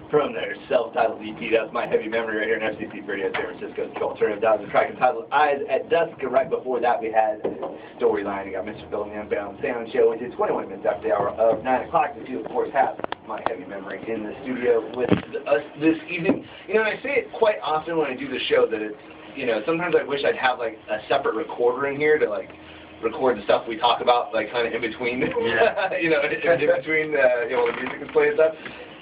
From their self-titled EP, that's My Heavy Memory right here in FCC Radio San Francisco's alternative. That was a track entitled Eyes at Dusk, and right before that we had Storyline. We got Mr. Phil and the Unbound Sound Show. We did 21 minutes after the hour of 9 o'clock. We do, of course, have My Heavy Memory in the studio with us this evening. You know, and I say it quite often when I do the show that it's, you know, sometimes I wish I'd have, like, a separate recorder in here to, like, record the stuff we talk about, like, kind of in between, you know, in between, you know, the music is playing and stuff.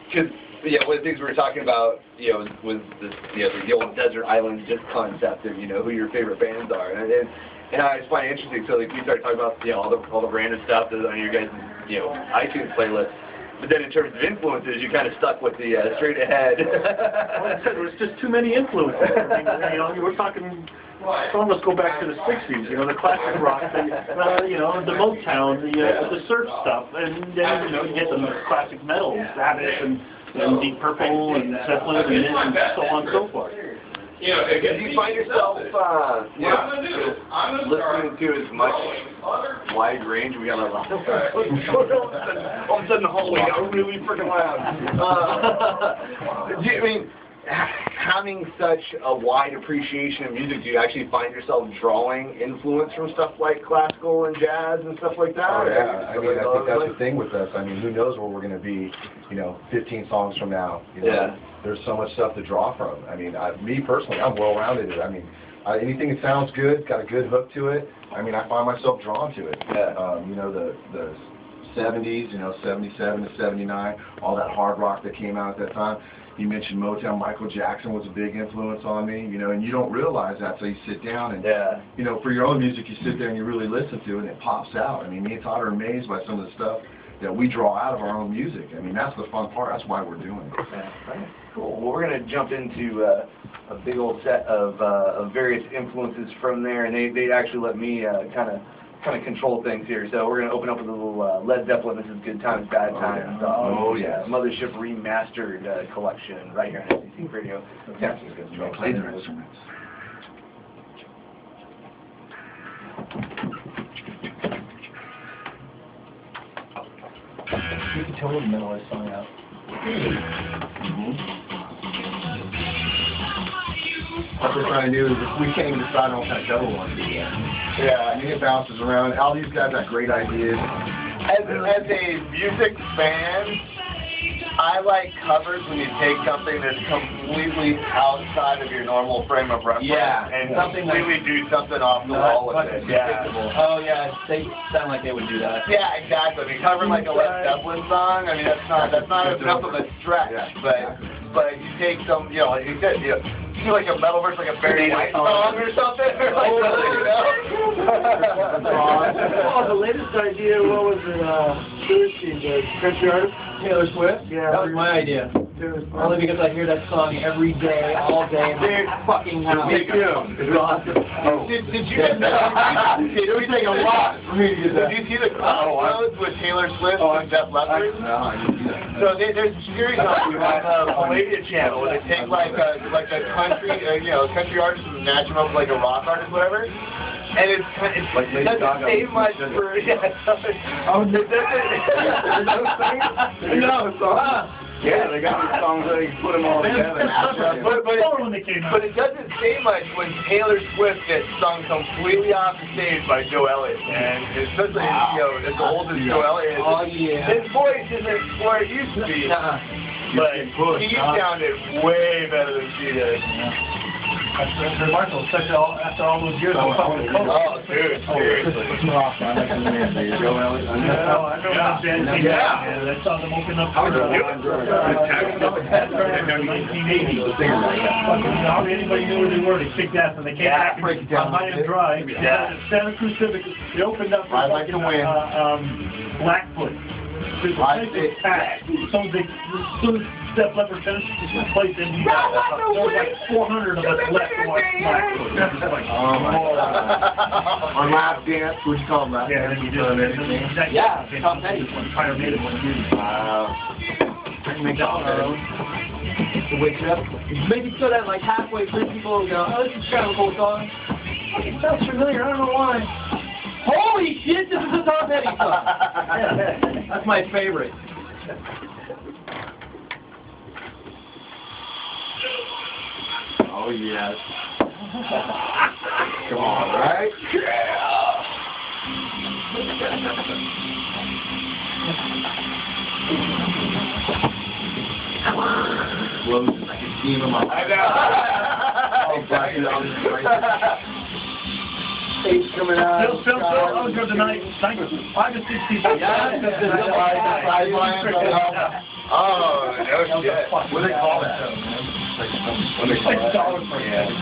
Because, yeah, one of the things we were talking about, you know, was this, you know, the old desert island disc concept of, you know, who your favorite bands are, and I just find it interesting. So like we started talking about, you know, all the random stuff that's on your guys' you know iTunes playlist, but then in terms of influences, you kind of stuck with the straight ahead. Well, I said there was just too many influences. I mean, you know, we're talking. Some of us go back to the '60s, you know, the classic rock, you know, the Motown, the surf stuff, and then you know you get the classic metal, Sabbath and Deep Purple and Zeppelin and so on and so forth. You know, do you find yourself listening to as much wide range? We got a lot of all of a sudden the hallway got really freaking loud. I mean, having such a wide appreciation of music, do you actually find yourself drawing influence from stuff like classical and jazz and stuff like that? Oh, yeah. I mean, I think that's the thing with us. I mean, who knows where we're going to be, you know, 15 songs from now. You know? Yeah. There's so much stuff to draw from. I mean, me personally, I'm well-rounded. I mean, anything that sounds good, got a good hook to it, I mean, I find myself drawn to it. Yeah. You know, the 70s, you know, 77 to 79, all that hard rock that came out at that time. You mentioned Motown. Michael Jackson was a big influence on me, you know, and you don't realize that till you sit down and, you know, for your own music, you sit there and you really listen to it and it pops out. I mean, me and Todd are amazed by some of the stuff that we draw out of our own music. I mean, that's the fun part. That's why we're doing it. Yeah, right. Cool. Well, we're going to jump into a big old set of various influences from there, and they actually let me kind of control things here. So we're going to open up with a little Led Zeppelin. This is Good Times, Bad Times. Mothership Remastered collection right here on FCC Radio. San Francisco. Play their instruments. You can totally mellow this song out. What we're trying to do is we can't even decide on what kind of double we want to do yet. Yeah. I mean, it bounces around. All these guys got great ideas. As a music fan, I like covers when you take something that's completely outside of your normal frame of reference and something completely do something off the wall with it. Yeah. Oh yeah, they sound like they would do that. Yeah, exactly. I mean, covering like a Led Zeppelin song, I mean, that's not enough of a stretch. But you take some, you know, like you said, you do like a metal verse, like a Barry White song or something, or like you know. Oh, the latest idea, what was it? The country artist? Taylor Swift? Yeah. That was my idea. Only because I hear that song every day, all day, in my fucking house. Me too. It's awesome. Did you get that? It would take a lot for me to get that. Did you see the Crossroads with Taylor Swift and Def Leppard? No, I didn't see that. So there's a series on the Palladium channel where they take like a country, you know, country artist and match them up with like a rock artist, whatever. And it like doesn't say much for it doesn't. Yeah, they got these songs that they put them all together. But it doesn't say much when Taylor Swift gets sung completely off the stage by Joe Elliott, and especially you know as old as Joe Elliott is, his voice isn't where it used to be. But he sounded way better than she did. That's remarkable. After all those years, oh, dude, seriously. I like the man, Joe Elliott. I know when Jan came out, and I saw them open up for 1980. Anybody knew where they were, they kicked ass, and they came back on High and Dry. Santa Cruz Civic, they opened up for Blackfoot. So they soon as Def Leppard finished, just replaced him. There was like 400 of us left to watch Blackfoot. Oh my God. On Lap Dance, what you call that? Yeah, and then you just Tom Petty. Entire made it one dude. Wow. Make that on our own. To wake you up. Maybe so that like halfway through people will go, oh, this is kind of a cool song. It sounds familiar, I don't know why. Holy shit, this is a Tom Petty song. That's my favorite. Oh, yes. Come on, right? Explosions, I can see him in my I know. Oh, Brian, I'm Face coming out. Still, oh, good tonight. Thank you. August 16th. Yeah, oh, no shit. What do they call that? What do they call that?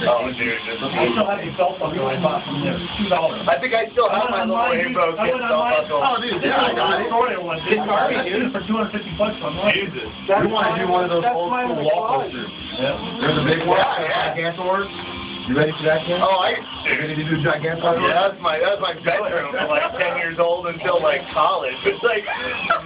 Oh, dude. I still have your cell phone I bought from there. $2. I think I still have my little rainbow kit stuff. Oh, dude, yeah, I got it. It's Harvey, dude, for $250 online. Jesus. You want to do one of those old school wall posters? Yeah. There's a big one. Gigantor. You ready for that, Ken? Oh, You ready to do Gigantor? yeah, that was my bedroom from like 10 years old until like college. It's like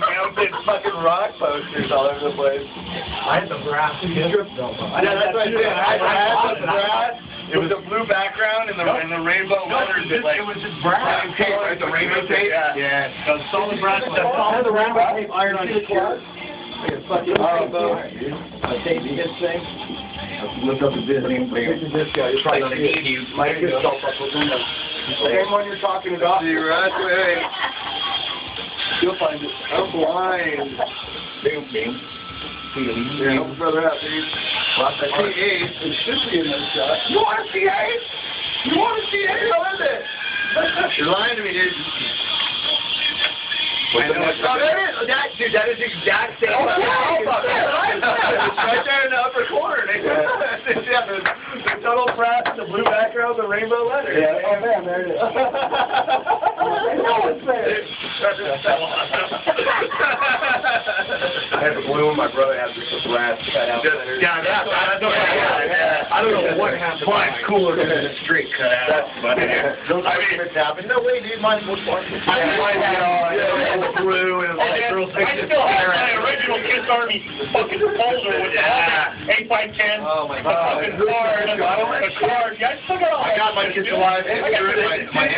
mounted fucking rock posters all over the place. I had the brass. Yeah, that's what I did. I had the brass. It was a blue background and the rainbow letters. It was just brass. Tape, right? The rainbow tape. Yeah. Solid brass. All the rainbow tape iron on your shirt. Like a fucking rainbow. A tape his thing. Look up the visiting thing. This guy, you're probably Like the need Mike is so fucking window. Same one you're talking about. See right away. You'll find it. I'm blind. Bing. Yeah, help brother out, dude. Well, I see Ace. It should be in this shot. You want to see Ace? You want to see Ace? How is it? You're lying to me, dude. I know it's that is exact same. Oh, yeah, it's right there in the upper corner. Yeah, the total brass, the blue background, the rainbow letter. Yeah. Oh man, there it is. I know it's there. I had the blue one. My brother had the brass cut out. Yeah, I don't know what happened. Mine's cooler than the straight cut out. Those arguments happen. No way, dude. Mine's more fun. Mine had the blue and like girls. I still have my original Kiss Army fucking folder with 8x10. Oh my God. Fucking card. A card. Yeah, I still got all I got my Kiss Alive. My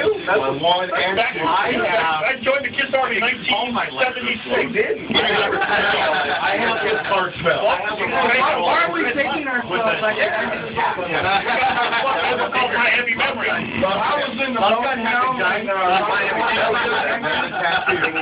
one and two. I joined the Kiss Army in 1976. Didn't. I have his card spell. Why are we taking ourselves like that? That's my heavy memory. I was in the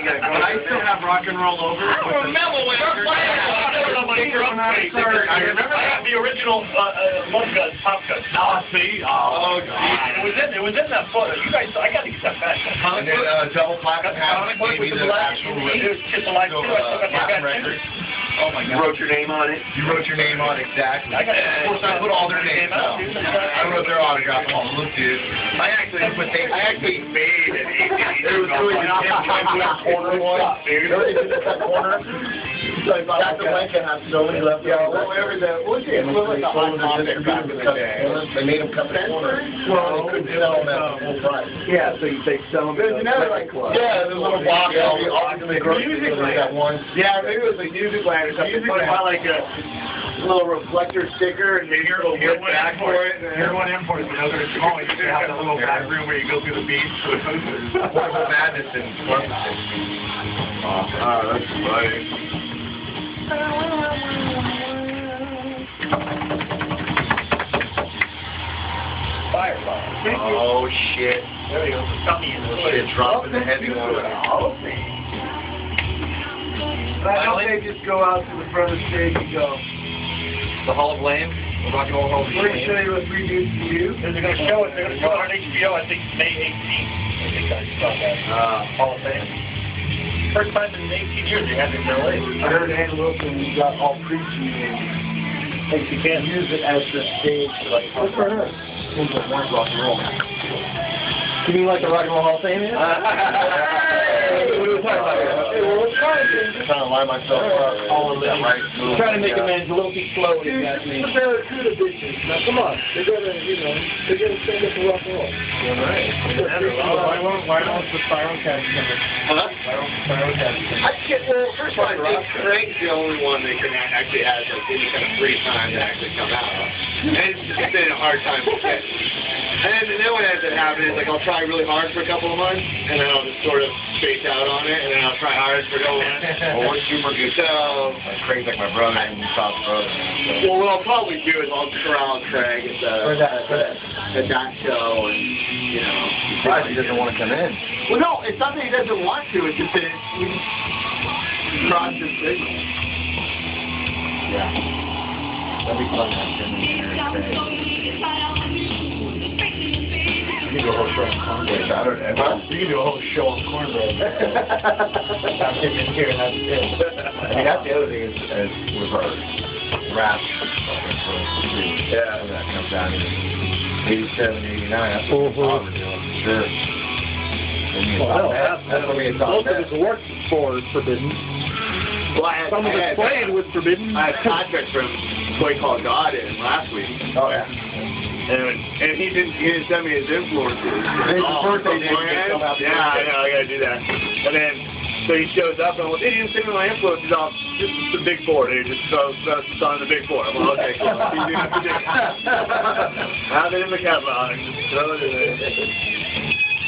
I still have rock and roll over. I don't remember when I played on my drum tape. I remember I had the original Love Gun, Top Gun. Oh, see? Oh, God. It was in that photo. You guys, I got to get that back. And then double platinum gave me the actual Kiss Alive too. I still got platinum record. Oh my God. You wrote your name on it? You wrote your name on it, exactly. I got it. Of course, I put all their names down. I wrote their autograph on them, dude. I actually made it. It was really good. That corner one. That corner. That's the Lincoln has so many left. Yeah, whatever what's the equivalent of Hot Topic back in the day? They made them cut the corner. Well, they couldn't sell them at full price. Yeah, so you say sell them. Yeah, the little box. Music that one. Yeah, maybe it was like Music Land or something. Buy like a little reflector sticker and maybe a little wood back for it. Here's one import. You know, there's small. You just have that little back room where you go through the beach. Portable Madness and Oh, that's funny. Firefly. Oh shit. There you go. Tummy in the shit, dropping the heavy one. Why don't they just go out to the front of the stage and go, The Hall of Fame? The Rock and Roll Hall of we're going to Fame? show you what 3 dudes can do? They're going to show it. They're going to show it on HBO. I think May 18th. I think I saw that. Hall of Fame. First time in 18 years they had it in LA. I heard Ann Wilson got all preachy and Thinks you can't use it as the stage. Like, good for her. Seems like one rock and roll. You mean like the Rock and Roll Hall of Fame is? Trying to line myself up. All of them, right? Trying to make a man a little too slow. Dude, this is the Barracuda bitches. Now, come on. They're gonna, they're gonna stand up for rock and roll. Why don't the Spiral Cats come in? Huh? Why don't the Spiral Cats come in? Well, first of all, I think Craig's the only one that can actually has like, any kind of free time to actually come out. And it's been a hard time to get. And then what ends up happening is, like, I'll try really hard for a couple of months, and then I'll just sort of space out on it, and then I'll try hard for a couple of months. Well, we're super good. So, Like crazy, like my brother and Todd's brother. well, what I'll probably do is I'll corral Craig at that show, and, you know. Surprised he doesn't want to come in. Well, no, it's not that he doesn't want to, it's just that we crossed his signal. Yeah. That'd be fun, man. You can do a whole show on cornbread. You can do a whole show on cornbread. Stop getting in here and that's it. I mean, that's the other thing is with our rap too. Yeah. When that comes down to 87, 89, that's what we're doing for sure. Well, That's what we had Most talked of his work for Forbidden. Well, Some of his played with Forbidden. I had contracts from Toy Called God in last week. Oh, yeah. And he didn't send me his influences. His birthday day, Yeah, I know, I gotta do that. And then, so he shows up and I'm like, hey, you didn't send me my influences. Off just the big four, dude. Just throw on the big four. I'm like, okay, cool. Have it in the catalog. Just throw it in there.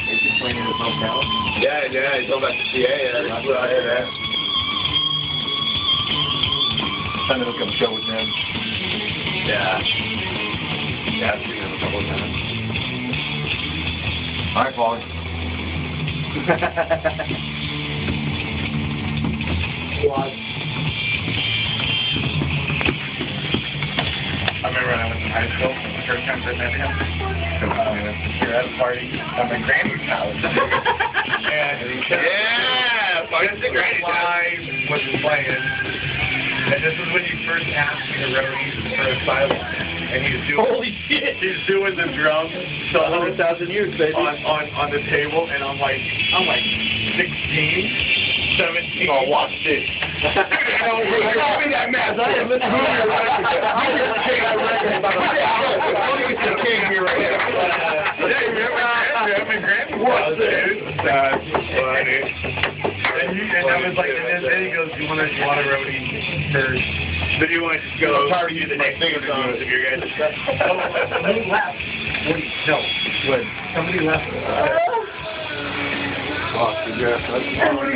Is he playing in his hometown? Yeah, he's going back to CA. Yeah, That's what I heard that. Trying to hook up a show with him. Yeah. Yeah, I've seen him a couple of times. All right, Paulie. What? I remember when I was in high school, the first time I met him, we were at a party at my granny's house. And Yeah, party at the granny's house. Live was playing. And this is when you first asked me to roadie for Asylum. And he was doing, Holy shit! he's doing the drums So 100,000 years, baby. on the table, and I'm like 16, 17. Oh, watch this. Tell me that math. I am listening to your record. He's the king here right now. Yeah, remember my granny was, dude. That's funny. And I was like, and then he goes, you want a roadie first? But you want to just go over to the next songs of your guys' Who left? Wait, no. When somebody left. Oh, yeah.